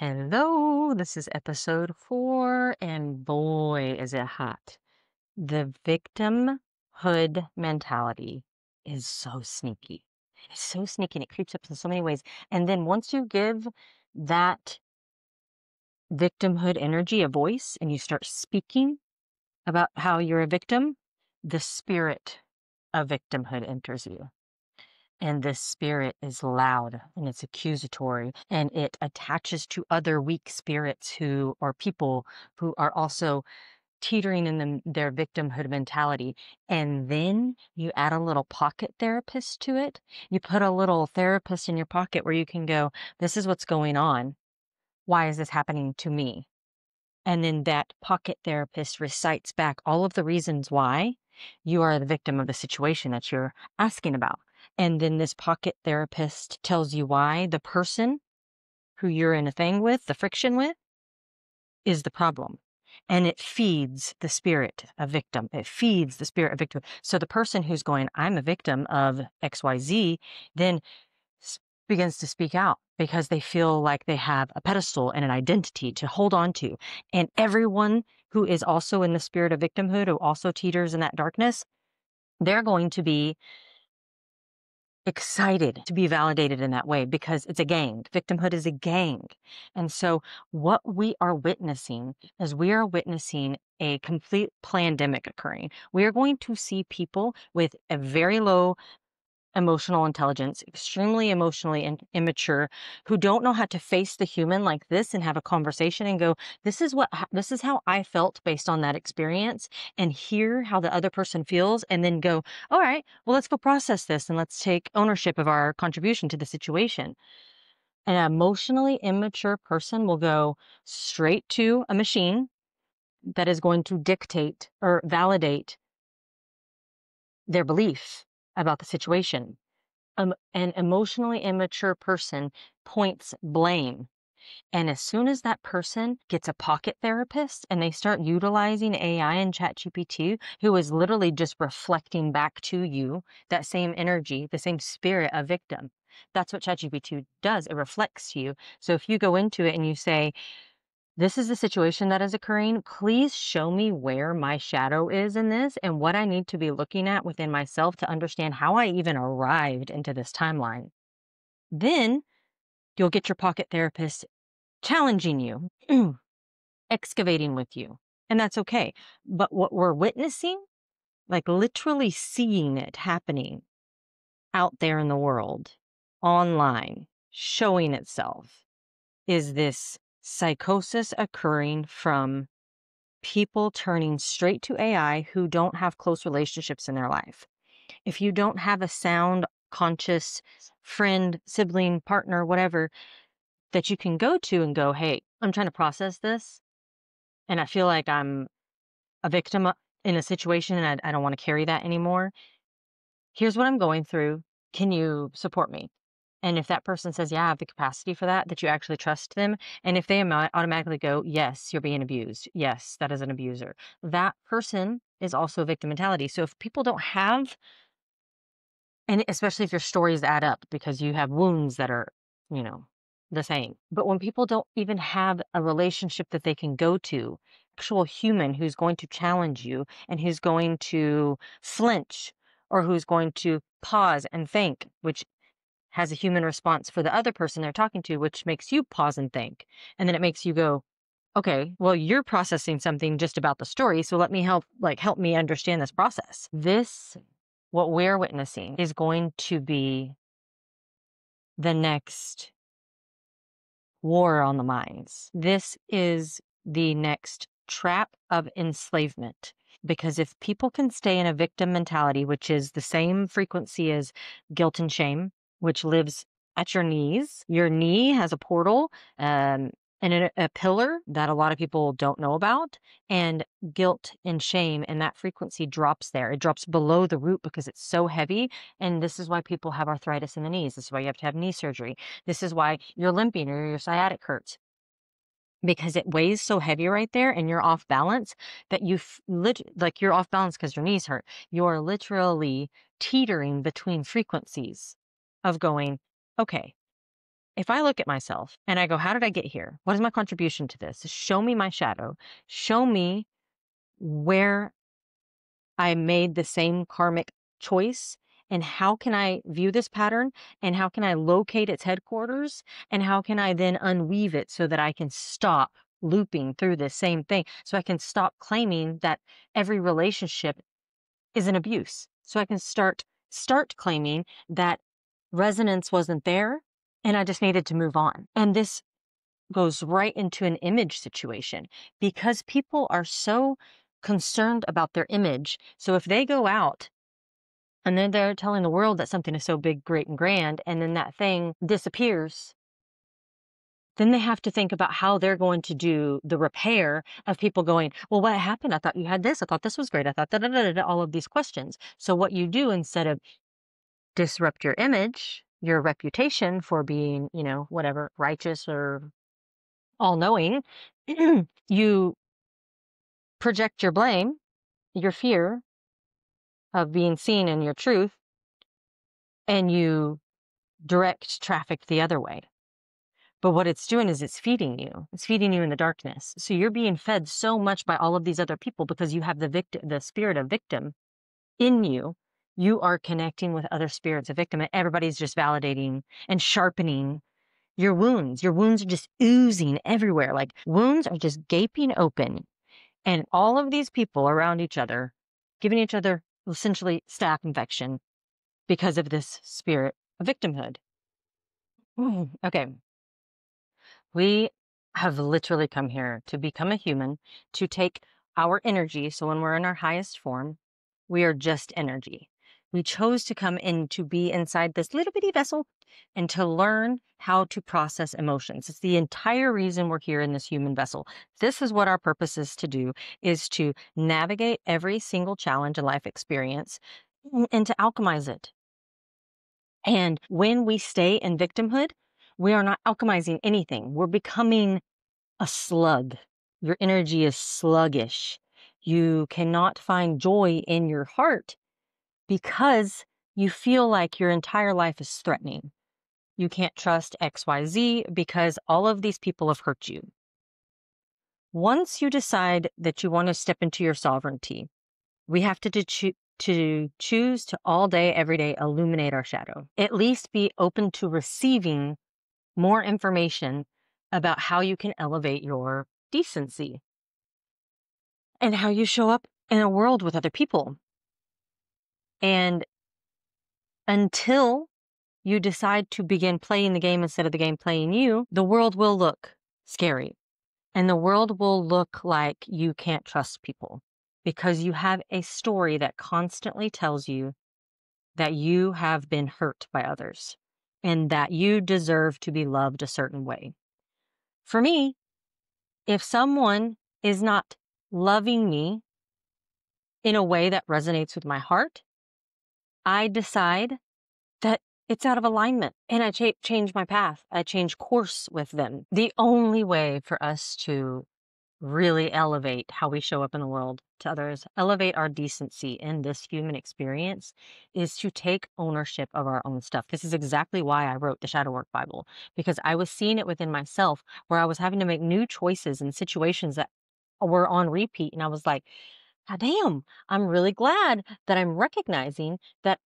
Hello, this is episode 4, and boy, is it hot. The victimhood mentality is so sneaky. It's so sneaky and it creeps up in so many ways. And then once you give that victimhood energy a voice and you start speaking about how you're a victim, the spirit of victimhood enters you. And this spirit is loud and it's accusatory and it attaches to other weak spirits who or people who are also teetering in their victimhood mentality. And then you add a little pocket therapist to it. You put a little therapist in your pocket where you can go, this is what's going on. Why is this happening to me? And then that pocket therapist recites back all of the reasons why you are the victim of the situation that you're asking about. And then this pocket therapist tells you why the person who you're in a thing with, the friction with, is the problem. And it feeds the spirit of victim. It feeds the spirit of victim. So the person who's going, I'm a victim of XYZ, then begins to speak out because they feel like they have a pedestal and an identity to hold on to. And everyone who is also in the spirit of victimhood, who also teeters in that darkness, they're going to be excited to be validated in that way because it's a gang. Victimhood is a gang. And so what we are witnessing is we are witnessing a complete pandemic occurring. We are going to see people with a very low emotional intelligence, extremely emotionally immature, who don't know how to face the human like this and have a conversation and go, this is how I felt based on that experience, and hear how the other person feels, and then go, all right, well, let's go process this and let's take ownership of our contribution to the situation. An emotionally immature person will go straight to a machine that is going to dictate or validate their belief about the situation. An emotionally immature person points blame. And as soon as that person gets a pocket therapist and they start utilizing AI and ChatGPT, who is literally just reflecting back to you that same energy, the same spirit of victim. That's what ChatGPT does. It reflects you. So if you go into it and you say, this is the situation that is occurring. Please show me where my shadow is in this and what I need to be looking at within myself to understand how I even arrived into this timeline. Then you'll get your pocket therapist challenging you, excavating with you, and that's okay. But what we're witnessing, like literally seeing it happening out there in the world, online, showing itself, is this psychosis occurring from people turning straight to AI who don't have close relationships in their life. If you don't have a sound, conscious friend, sibling, partner, whatever, that you can go to and go, hey, I'm trying to process this. And I feel like I'm a victim in a situation and I don't want to carry that anymore. Here's what I'm going through. Can you support me? And if that person says, yeah, I have the capacity for that, that you actually trust them. And if they automatically go, yes, you're being abused. Yes, that is an abuser. That person is also a victim mentality. So if people don't have, and especially if your stories add up because you have wounds that are, you know, the same. But when people don't even have a relationship that they can go to, actual human who's going to challenge you and who's going to flinch or who's going to pause and think, which has a human response for the other person they're talking to, which makes you pause and think. And then it makes you go, okay, well, you're processing something just about the story. So let me help me understand this process. What we're witnessing is going to be the next war on the minds. This is the next trap of enslavement. Because if people can stay in a victim mentality, which is the same frequency as guilt and shame, which lives at your knee has a portal, and a pillar that a lot of people don't know about, and guilt and shame, and that frequency drops there. It drops below the root because it's so heavy. And this is why people have arthritis in the knees. This is why you have to have knee surgery. This is why you're limping or your sciatic hurts, because it weighs so heavy right there and you're off balance that like you're off balance because your knees hurt. You're literally teetering between frequencies of going, okay, if I look at myself and I go, how did I get here? What is my contribution to this? Show me my shadow. Show me where I made the same karmic choice. And how can I view this pattern? And how can I locate its headquarters? And how can I then unweave it so that I can stop looping through this same thing? So I can stop claiming that every relationship is an abuse. So I can start claiming that resonance wasn't there and I just needed to move on. And this goes right into an image situation because people are so concerned about their image. So if they go out and then they're telling the world that something is so big, great, and grand, and then that thing disappears, then they have to think about how they're going to do the repair of people going, well, what happened? I thought you had this. I thought this was great. I thought all of these questions. So what you do instead of disrupt your image, your reputation for being, whatever, righteous or all knowing, you project your blame, your fear of being seen and your truth, and you direct traffic the other way. But what it's doing is it's feeding you. It's feeding you in the darkness. So you're being fed so much by all of these other people because you have the spirit of victim in you. You are connecting with other spirits of victim, and everybody's just validating and sharpening your wounds. Your wounds are just oozing everywhere. Like wounds are just gaping open. And all of these people around each other, giving each other essentially staph infection because of this spirit of victimhood. Okay. We have literally come here to become a human, to take our energy. So when we're in our highest form, we are just energy. We chose to come in to be inside this little bitty vessel and to learn how to process emotions. It's the entire reason we're here in this human vessel. This is what our purpose is to do, is to navigate every single challenge and life experience and to alchemize it. And when we stay in victimhood, we are not alchemizing anything. We're becoming a slug. Your energy is sluggish. You cannot find joy in your heart because you feel like your entire life is threatening. You can't trust XYZ because all of these people have hurt you. Once you decide that you want to step into your sovereignty, we have to choose to all day, every day, illuminate our shadow. At least be open to receiving more information about how you can elevate your decency and how you show up in a world with other people. And until you decide to begin playing the game instead of the game playing you, the world will look scary. And the world will look like you can't trust people because you have a story that constantly tells you that you have been hurt by others and that you deserve to be loved a certain way. For me, if someone is not loving me in a way that resonates with my heart, I decide that it's out of alignment and I change my path. I change course with them. The only way for us to really elevate how we show up in the world to others, elevate our decency in this human experience, is to take ownership of our own stuff. This is exactly why I wrote the Shadow Work Bible, because I was seeing it within myself where I was having to make new choices in situations that were on repeat. And I was like, God damn, I'm really glad that I'm recognizing that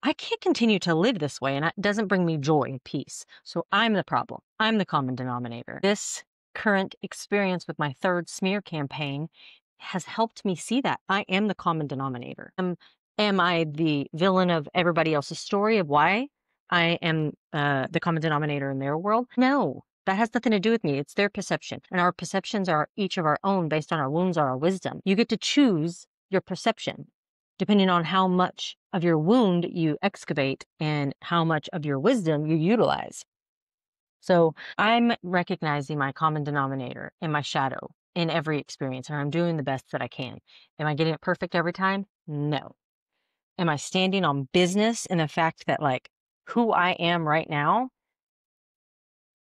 I can't continue to live this way and it doesn't bring me joy and peace. So I'm the problem. I'm the common denominator. This current experience with my third smear campaign has helped me see that I am the common denominator. Am I the villain of everybody else's story of why I am the common denominator in their world? No, that has nothing to do with me. It's their perception. And our perceptions are each of our own based on our wounds or our wisdom. You get to choose your perception depending on how much of your wound you excavate and how much of your wisdom you utilize. So I'm recognizing my common denominator and my shadow in every experience, and I'm doing the best that I can. Am I getting it perfect every time? No. Am I standing on business in the fact that like who I am right now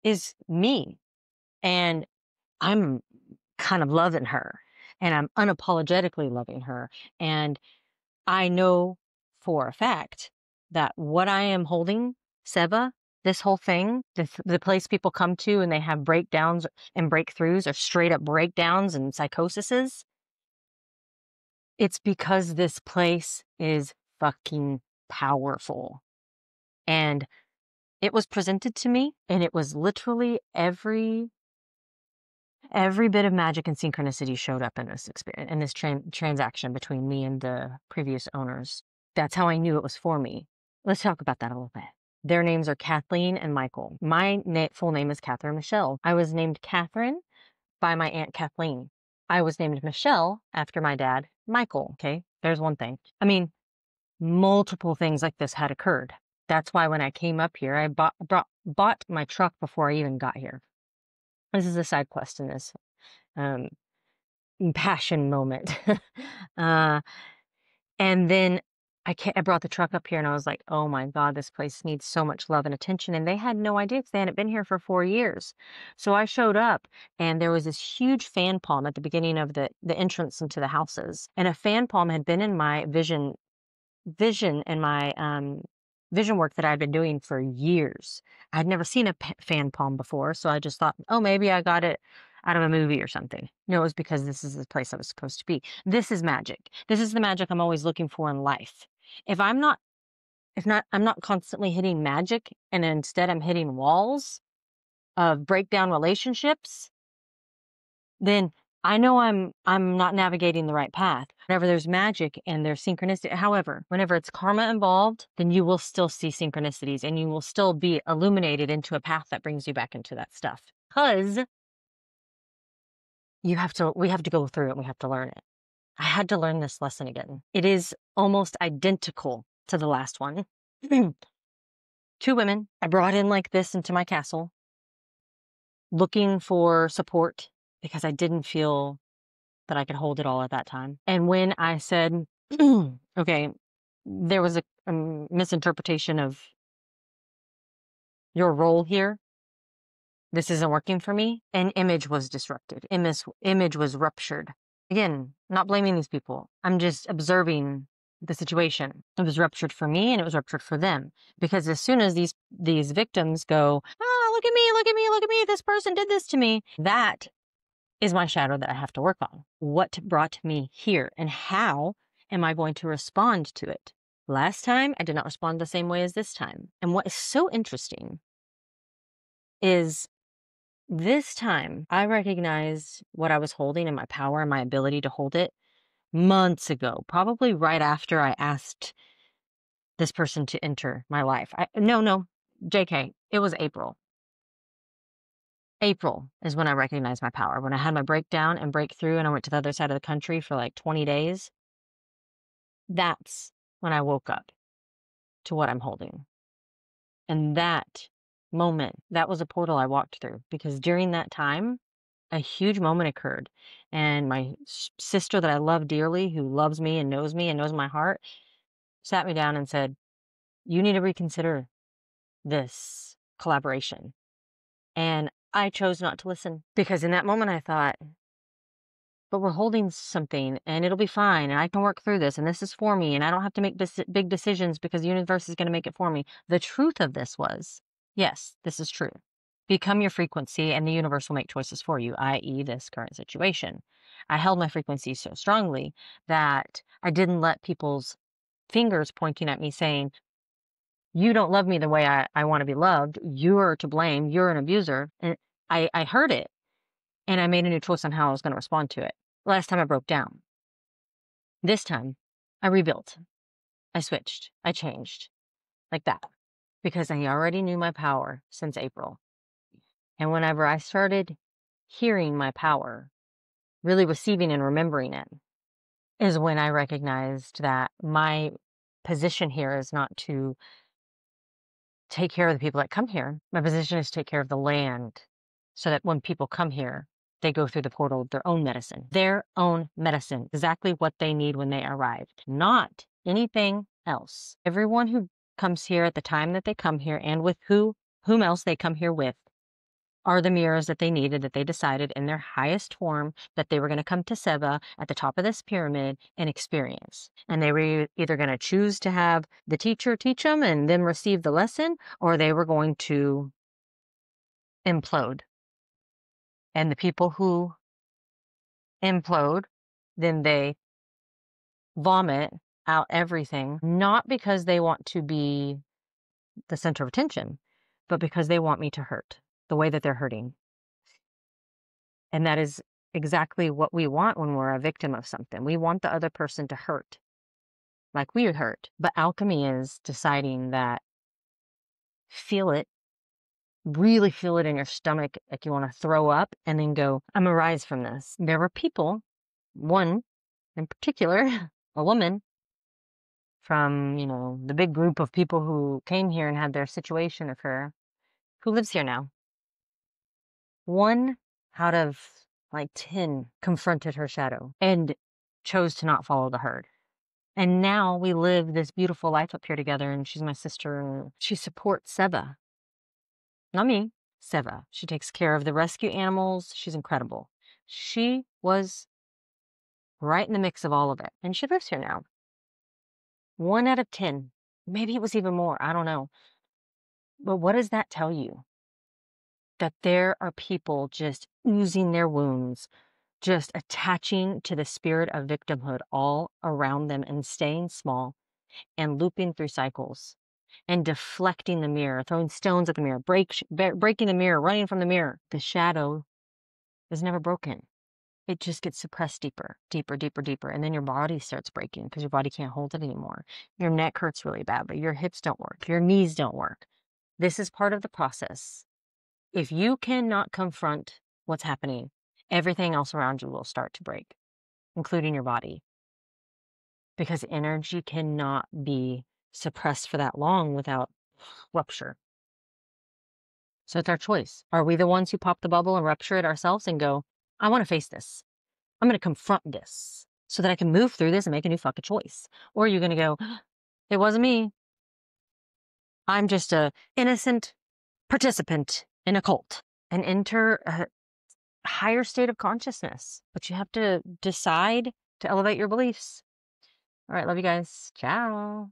is me, and I'm kind of loving her, and I'm unapologetically loving her, and I know for a fact that what I am holding, Seva, this whole thing, the place people come to and they have breakdowns and breakthroughs or straight up breakdowns and psychoses, it's because this place is fucking powerful. And it was presented to me, and it was literally every bit of magic and synchronicity showed up in this experience, in this transaction between me and the previous owners. That's how I knew it was for me. Let's talk about that a little bit. Their names are Kathleen and Michael. My full name is Catherine Michelle. I was named Catherine by my Aunt Kathleen. I was named Michelle after my dad, Michael. Okay, there's one thing. I mean, multiple things like this had occurred. That's why when I came up here, I bought my truck before I even got here. This is a side quest in this um, passion moment. uh, and then I brought the truck up here and I was like, oh my God, this place needs so much love and attention. And they had no idea because they hadn't been here for 4 years. So I showed up and there was this huge fan palm at the beginning of the entrance into the houses. And a fan palm had been in my vision and my vision work that I'd been doing for years. I'd never seen a fan palm before, so I just thought, oh, maybe I got it out of a movie or something. No, it was because this is the place I was supposed to be. This is magic. This is the magic I'm always looking for in life. I'm not constantly hitting magic, and instead I'm hitting walls of breakdown relationships, then I know I'm not navigating the right path. Whenever there's magic and there's synchronicity, however, whenever it's karma involved, then you will still see synchronicities and you will still be illuminated into a path that brings you back into that stuff. Because we have to go through it. We have to learn it. I had to learn this lesson again. It is almost identical to the last one. 2 women I brought in like this into my castle, looking for support because I didn't feel that I could hold it all at that time. And when I said, okay, there was a misinterpretation of your role here. This isn't working for me. An image was disrupted. Image was ruptured. Again, not blaming these people. I'm just observing the situation. It was ruptured for me and it was ruptured for them. Because as soon as these victims go, oh, look at me, look at me, look at me, this person did this to me, that is my shadow that I have to work on. What brought me here and how am I going to respond to it? Last time, I did not respond the same way as this time. And what is so interesting is this time I recognized what I was holding and my power and my ability to hold it months ago, probably right after I asked this person to enter my life. No, JK, it was April. April is when I recognized my power. When I had my breakdown and breakthrough and I went to the other side of the country for like 20 days, that's when I woke up to what I'm holding. And that moment, that was a portal I walked through because during that time, a huge moment occurred. And my sister that I love dearly, who loves me and knows my heart, sat me down and said, you need to reconsider this collaboration. And I chose not to listen because in that moment I thought, but we're holding something and it'll be fine and I can work through this and this is for me and I don't have to make big decisions because the universe is going to make it for me. The truth of this was, yes, this is true. Become your frequency and the universe will make choices for you, i.e. this current situation. I held my frequency so strongly that I didn't let people's fingers pointing at me saying, you don't love me the way I want to be loved. You're to blame. You're an abuser. And I heard it and I made a new choice on how I was going to respond to it. Last time I broke down. This time I rebuilt. I switched. I changed like that because I already knew my power since April. And whenever I started hearing my power, really receiving and remembering it, is when I recognized that my position here is not to take care of the people that come here. My position is to take care of the land so that when people come here, they go through the portal of their own medicine, exactly what they need when they arrive, not anything else. Everyone who comes here at the time that they come here and with whom else they come here with are the mirrors that they needed, that they decided in their highest form that they were going to come to Seba at the top of this pyramid and experience. And they were either going to choose to have the teacher teach them and then receive the lesson, or they were going to implode. And the people who implode, then they vomit out everything, not because they want to be the center of attention, but because they want me to hurt the way that they're hurting. And that is exactly what we want when we're a victim of something. We want the other person to hurt like we hurt. But alchemy is deciding that feel it, really feel it in your stomach, like you want to throw up, and then go, I'm gonna rise from this. There were people, one in particular, a woman from, the big group of people who came here and had their situation occur, who lives here now. One out of like 10 confronted her shadow and chose to not follow the herd. And now we live this beautiful life up here together, and she's my sister. And she supports Seba. Not me, Seba. She takes care of the rescue animals. She's incredible. She was right in the mix of all of it, and she lives here now. 1 out of 10. Maybe it was even more. I don't know. But what does that tell you? That there are people just oozing their wounds, just attaching to the spirit of victimhood all around them and staying small and looping through cycles and deflecting the mirror, throwing stones at the mirror, breaking the mirror, running from the mirror. The shadow is never broken. It just gets suppressed deeper, deeper, deeper, deeper. And then your body starts breaking because your body can't hold it anymore. Your neck hurts really bad, but your hips don't work. Your knees don't work. This is part of the process. If you cannot confront what's happening, everything else around you will start to break, including your body. Because energy cannot be suppressed for that long without rupture. So it's our choice. Are we the ones who pop the bubble and rupture it ourselves and go, I want to face this. I'm going to confront this so that I can move through this and make a new fucking choice. Or are you going to go, it wasn't me. I'm just a innocent participant in a cult and enter a higher state of consciousness. But you have to decide to elevate your beliefs. All right, love you guys. Ciao.